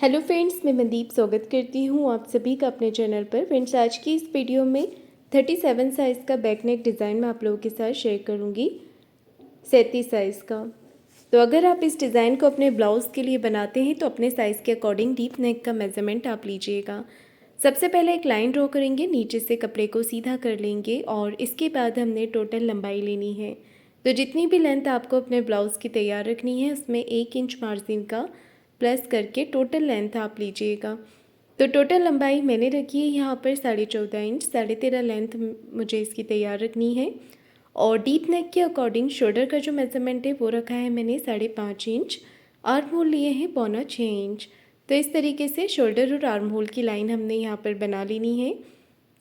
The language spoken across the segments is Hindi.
हेलो फ्रेंड्स, मैं मनदीप स्वागत करती हूँ आप सभी का अपने चैनल पर। फ्रेंड्स, आज की इस वीडियो में 37 साइज़ का बैक नेक डिज़ाइन मैं आप लोगों के साथ शेयर करूँगी 37 साइज़ का। तो अगर आप इस डिज़ाइन को अपने ब्लाउज़ के लिए बनाते हैं तो अपने साइज़ के अकॉर्डिंग डीप नेक का मेज़रमेंट आप लीजिएगा। सबसे पहले एक लाइन ड्रॉ करेंगे, नीचे से कपड़े को सीधा कर लेंगे और इसके बाद हमने टोटल लंबाई लेनी है। तो जितनी भी लेंथ आपको अपने ब्लाउज़ की तैयार रखनी है उसमें 1 इंच मार्जिन का प्लस करके टोटल लेंथ आप लीजिएगा। तो टोटल लंबाई मैंने रखी है यहाँ पर 14.5 इंच, 13.5 लेंथ मुझे इसकी तैयार रखनी है। और डीप नेक के अकॉर्डिंग शोल्डर का जो मेज़रमेंट है वो रखा है मैंने 5.5 इंच, आर्म होल लिए हैं 6.25 इंच। तो इस तरीके से शोल्डर और आर्म होल की लाइन हमने यहाँ पर बना लेनी है।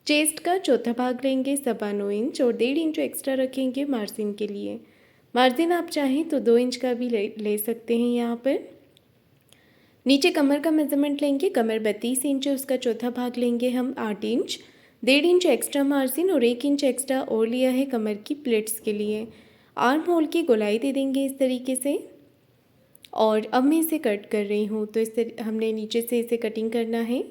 चेस्ट का चौथा भाग लेंगे 9.25 इंच और 1.5 इंच एक्स्ट्रा रखेंगे मार्जिन के लिए। मार्जिन आप चाहें तो 2 इंच का भी ले सकते हैं यहाँ पर। नीचे कमर का मेज़रमेंट लेंगे, कमर 32 इंच है, उसका चौथा भाग लेंगे हम 8 इंच, 1.5 इंच एक्स्ट्रा मार्जिन और 1 इंच एक्स्ट्रा और लिया है कमर की प्लेट्स के लिए। आर्म होल की गोलाई दे देंगे इस तरीके से। और अब मैं इसे कट कर रही हूँ, तो इस तरह हमने नीचे से इसे कटिंग करना है।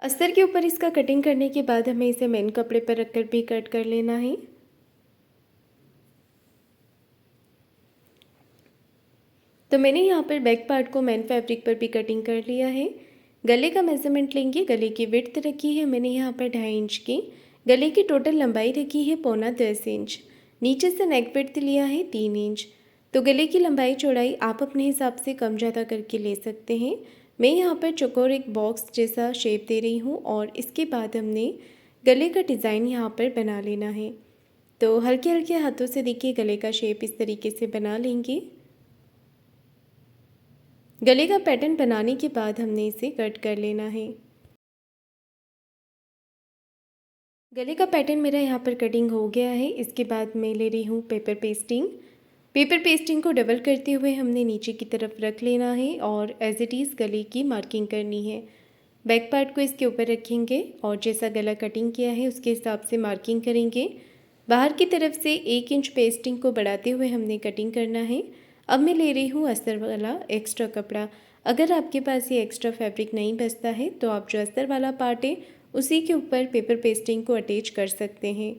अस्तर के ऊपर इसका कटिंग करने के बाद हमें इसे मेन कपड़े पर रखकर भी कट कर लेना है। तो मैंने यहाँ पर बैक पार्ट को मेन फैब्रिक पर भी कटिंग कर लिया है। गले का मेज़रमेंट लेंगे, गले की विड्थ रखी है मैंने यहाँ पर 2.5 इंच की। गले की टोटल लंबाई रखी है 9.25 इंच। नीचे से नेक विड्थ लिया है 3 इंच। तो गले की लंबाई चौड़ाई आप अपने हिसाब से कम ज़्यादा करके ले सकते हैं। मैं यहाँ पर चौकोर एक बॉक्स जैसा शेप दे रही हूँ और इसके बाद हमने गले का डिज़ाइन यहाँ पर बना लेना है। तो हल्के हल्के हाथों से देखिए गले का शेप इस तरीके से बना लेंगे। गले का पैटर्न बनाने के बाद हमने इसे कट कर लेना है। गले का पैटर्न मेरा यहाँ पर कटिंग हो गया है। इसके बाद मैं ले रही हूँ पेपर पेस्टिंग। पेपर पेस्टिंग को डबल करते हुए हमने नीचे की तरफ रख लेना है और एज इट इज़ गले की मार्किंग करनी है। बैक पार्ट को इसके ऊपर रखेंगे और जैसा गला कटिंग किया है उसके हिसाब से मार्किंग करेंगे। बाहर की तरफ से 1 इंच पेस्टिंग को बढ़ाते हुए हमने कटिंग करना है। अब मैं ले रही हूँ अस्तर वाला एक्स्ट्रा कपड़ा। अगर आपके पास ये एक्स्ट्रा फैब्रिक नहीं बचता है तो आप जो अस्तर वाला पार्ट है उसी के ऊपर पेपर पेस्टिंग को अटैच कर सकते हैं।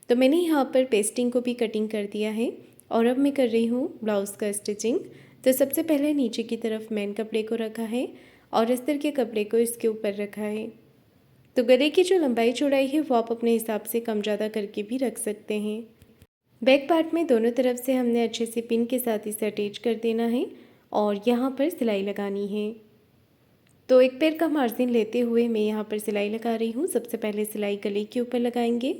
तो मैंने यहाँ पर पेस्टिंग को भी कटिंग कर दिया है और अब मैं कर रही हूँ ब्लाउज़ का स्टिचिंग। तो सबसे पहले नीचे की तरफ मेन कपड़े को रखा है और अस्तर के कपड़े को इसके ऊपर रखा है। तो गले की जो लंबाई चौड़ाई है वो आप अपने हिसाब से कम ज़्यादा करके भी रख सकते हैं। बैक पार्ट में दोनों तरफ से हमने अच्छे से पिन के साथ इसे अटैच कर देना है और यहाँ पर सिलाई लगानी है। तो एक पैर का मार्जिन लेते हुए मैं यहाँ पर सिलाई लगा रही हूँ। सबसे पहले सिलाई गले के ऊपर लगाएंगे।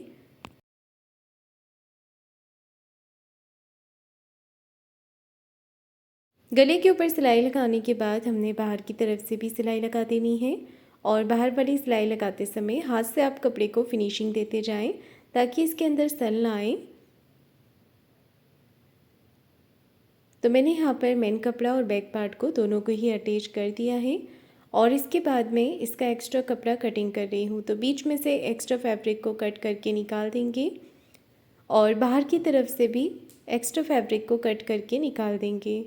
गले के ऊपर सिलाई लगाने के बाद हमने बाहर की तरफ से भी सिलाई लगा देनी है और बाहर वाली सिलाई लगाते समय हाथ से आप कपड़े को फिनिशिंग देते जाएं ताकि इसके अंदर सल ना आए। तो मैंने यहाँ पर मेन कपड़ा और बैक पार्ट को दोनों को ही अटैच कर दिया है और इसके बाद में इसका एक्स्ट्रा कपड़ा कटिंग कर रही हूँ। तो बीच में से एक्स्ट्रा फैब्रिक को कट करके निकाल देंगे और बाहर की तरफ से भी एक्स्ट्रा फैब्रिक को कट करके निकाल देंगे।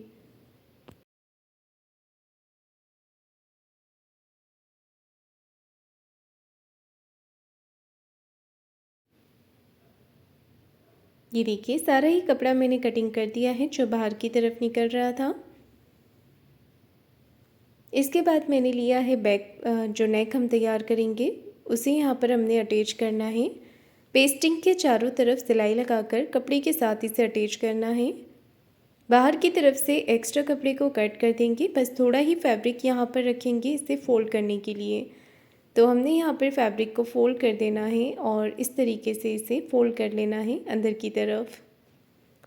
ये देखिए सारा ही कपड़ा मैंने कटिंग कर दिया है जो बाहर की तरफ निकल रहा था। इसके बाद मैंने लिया है बैक, जो नेक हम तैयार करेंगे उसे यहाँ पर हमने अटैच करना है। पेस्टिंग के चारों तरफ सिलाई लगाकर कपड़े के साथ इसे अटैच करना है। बाहर की तरफ से एक्स्ट्रा कपड़े को कट कर देंगे, बस थोड़ा ही फैब्रिक यहाँ पर रखेंगे इसे फ़ोल्ड करने के लिए। तो हमने यहाँ पर फैब्रिक को फ़ोल्ड कर देना है और इस तरीके से इसे फ़ोल्ड कर लेना है अंदर की तरफ।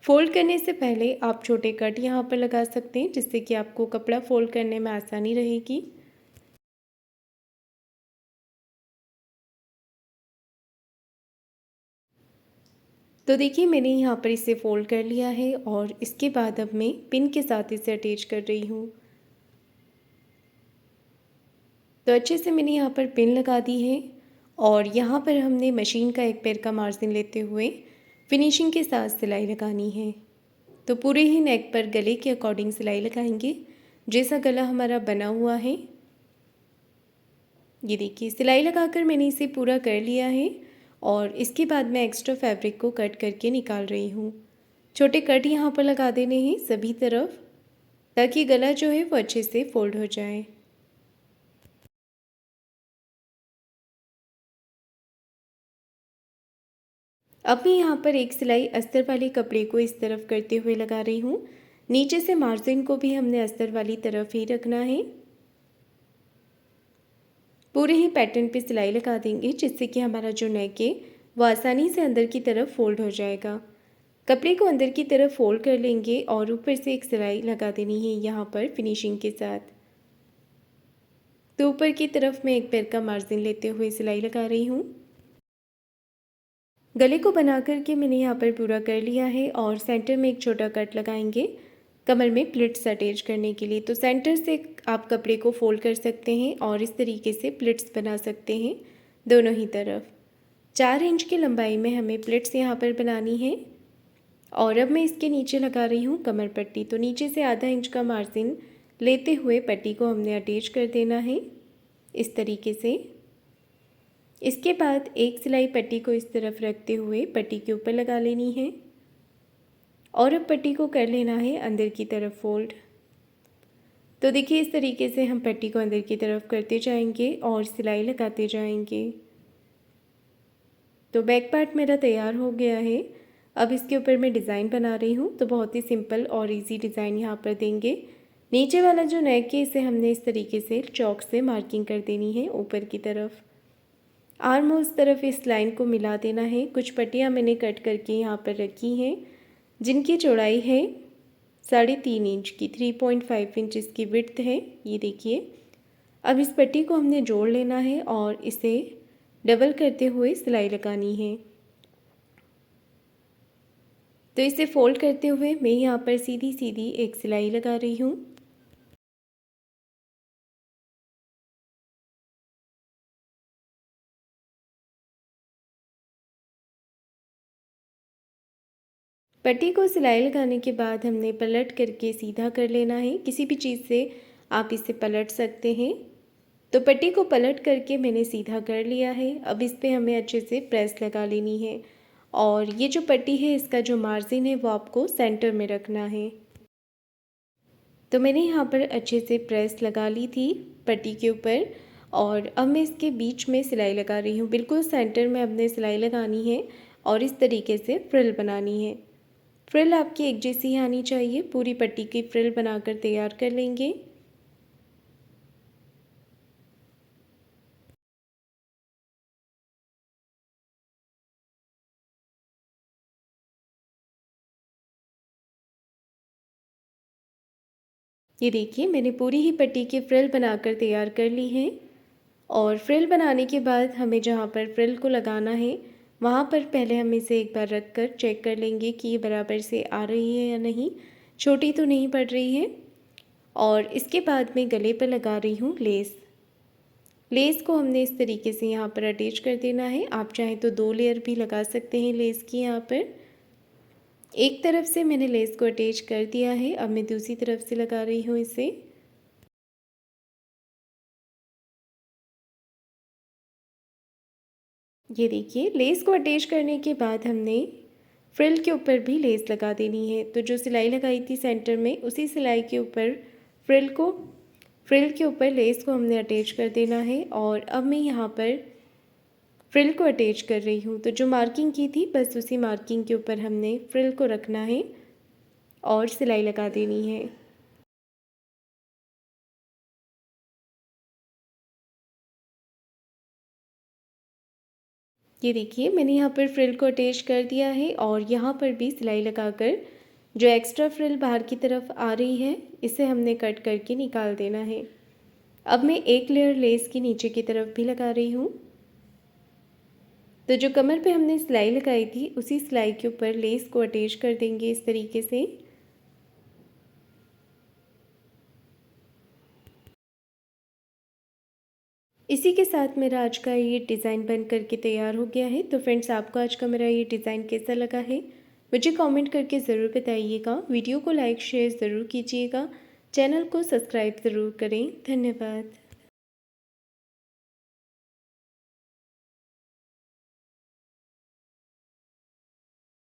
फ़ोल्ड करने से पहले आप छोटे कट यहाँ पर लगा सकते हैं जिससे कि आपको कपड़ा फ़ोल्ड करने में आसानी रहेगी। तो देखिए मैंने यहाँ पर इसे फ़ोल्ड कर लिया है और इसके बाद अब मैं पिन के साथ इसे अटैच कर रही हूँ। तो अच्छे से मैंने यहाँ पर पिन लगा दी है और यहाँ पर हमने मशीन का एक पैर का मार्जिन लेते हुए फिनिशिंग के साथ सिलाई लगानी है। तो पूरे ही नेक पर गले के अकॉर्डिंग सिलाई लगाएंगे, जैसा गला हमारा बना हुआ है। ये देखिए सिलाई लगाकर मैंने इसे पूरा कर लिया है और इसके बाद मैं एक्स्ट्रा फैब्रिक को कट करके निकाल रही हूँ। छोटे कट यहाँ पर लगा देने हैं सभी तरफ, ताकि गला जो है वो अच्छे से फोल्ड हो जाए। अब मैं यहाँ पर एक सिलाई अस्तर वाले कपड़े को इस तरफ करते हुए लगा रही हूँ। नीचे से मार्जिन को भी हमने अस्तर वाली तरफ ही रखना है। पूरे ही पैटर्न पे सिलाई लगा देंगे, जिससे कि हमारा जो नेक है वो आसानी से अंदर की तरफ फोल्ड हो जाएगा। कपड़े को अंदर की तरफ फोल्ड कर लेंगे और ऊपर से एक सिलाई लगा देनी है यहाँ पर फिनिशिंग के साथ। तो ऊपर की तरफ मैं एक पैर का मार्जिन लेते हुए सिलाई लगा रही हूँ। गले को बना करके मैंने यहाँ पर पूरा कर लिया है और सेंटर में एक छोटा कट लगाएंगे कमर में प्लिट्स अटैच करने के लिए। तो सेंटर से आप कपड़े को फोल्ड कर सकते हैं और इस तरीके से प्लिट्स बना सकते हैं दोनों ही तरफ। 4 इंच की लंबाई में हमें प्लिट्स यहाँ पर बनानी है। और अब मैं इसके नीचे लगा रही हूँ कमर पट्टी। तो नीचे से आधा इंच का मार्जिन लेते हुए पट्टी को हमने अटैच कर देना है इस तरीके से। इसके बाद एक सिलाई पट्टी को इस तरफ रखते हुए पट्टी के ऊपर लगा लेनी है और अब पट्टी को कर लेना है अंदर की तरफ फोल्ड। तो देखिए इस तरीके से हम पट्टी को अंदर की तरफ करते जाएंगे और सिलाई लगाते जाएंगे। तो बैक पार्ट मेरा तैयार हो गया है। अब इसके ऊपर मैं डिज़ाइन बना रही हूँ। तो बहुत ही सिंपल और इजी डिज़ाइन यहाँ पर देंगे। नीचे वाला जो नेक है इसे हमने इस तरीके से चॉक से मार्किंग कर देनी है ऊपर की तरफ। आर्म उस तरफ इस लाइन को मिला देना है। कुछ पट्टियाँ मैंने कट करके यहाँ पर रखी हैं, जिनकी चौड़ाई है 3.5 इंच की, 3.5 इंच इसकी विड्थ है। ये देखिए अब इस पट्टी को हमने जोड़ लेना है और इसे डबल करते हुए सिलाई लगानी है। तो इसे फोल्ड करते हुए मैं यहाँ पर सीधी सीधी एक सिलाई लगा रही हूँ। पट्टी को सिलाई लगाने के बाद हमने पलट करके सीधा कर लेना है। किसी भी चीज़ से आप इसे पलट सकते हैं। तो पट्टी को पलट करके मैंने सीधा कर लिया है। अब इस पे हमें अच्छे से प्रेस लगा लेनी है और ये जो पट्टी है इसका जो मार्जिन है वो आपको सेंटर में रखना है। तो मैंने यहाँ पर अच्छे से प्रेस लगा ली थी पट्टी के ऊपर और अब मैं इसके बीच में सिलाई लगा रही हूँ। बिल्कुल सेंटर में हमने सिलाई लगानी है और इस तरीके से फ्रिल बनानी है। फ्रिल आपकी एक जैसी आनी चाहिए। पूरी पट्टी की फ्रिल बनाकर तैयार कर लेंगे। ये देखिए मैंने पूरी ही पट्टी की फ्रिल बनाकर तैयार कर ली है। और फ्रिल बनाने के बाद हमें जहाँ पर फ्रिल को लगाना है वहाँ पर पहले हम इसे एक बार रख कर चेक कर लेंगे कि ये बराबर से आ रही है या नहीं, छोटी तो नहीं पड़ रही है। और इसके बाद मैं गले पर लगा रही हूँ लेस। लेस को हमने इस तरीके से यहाँ पर अटैच कर देना है। आप चाहें तो 2 लेयर भी लगा सकते हैं लेस की। यहाँ पर एक तरफ से मैंने लेस को अटैच कर दिया है। अब मैं दूसरी तरफ से लगा रही हूँ इसे। ये देखिए लेस को अटैच करने के बाद हमने फ्रिल के ऊपर भी लेस लगा देनी है। तो जो सिलाई लगाई थी सेंटर में उसी सिलाई के ऊपर फ्रिल के ऊपर लेस को हमने अटैच कर देना है। और अब मैं यहाँ पर फ्रिल को अटैच कर रही हूँ। तो जो मार्किंग की थी बस उसी मार्किंग के ऊपर हमने फ्रिल को रखना है और सिलाई लगा देनी है। ये देखिए मैंने यहाँ पर फ्रिल को अटैच कर दिया है और यहाँ पर भी सिलाई लगाकर जो एक्स्ट्रा फ्रिल बाहर की तरफ आ रही है इसे हमने कट करके निकाल देना है। अब मैं एक लेयर लेस की नीचे की तरफ भी लगा रही हूँ। तो जो कमर पे हमने सिलाई लगाई थी उसी सिलाई के ऊपर लेस को अटैच कर देंगे इस तरीके से। इसी के साथ मेरा आज का ये डिज़ाइन बन करके तैयार हो गया है। तो फ्रेंड्स, आपको आज का मेरा ये डिज़ाइन कैसा लगा है मुझे कमेंट करके ज़रूर बताइएगा। वीडियो को लाइक शेयर ज़रूर कीजिएगा। चैनल को सब्सक्राइब ज़रूर करें। धन्यवाद।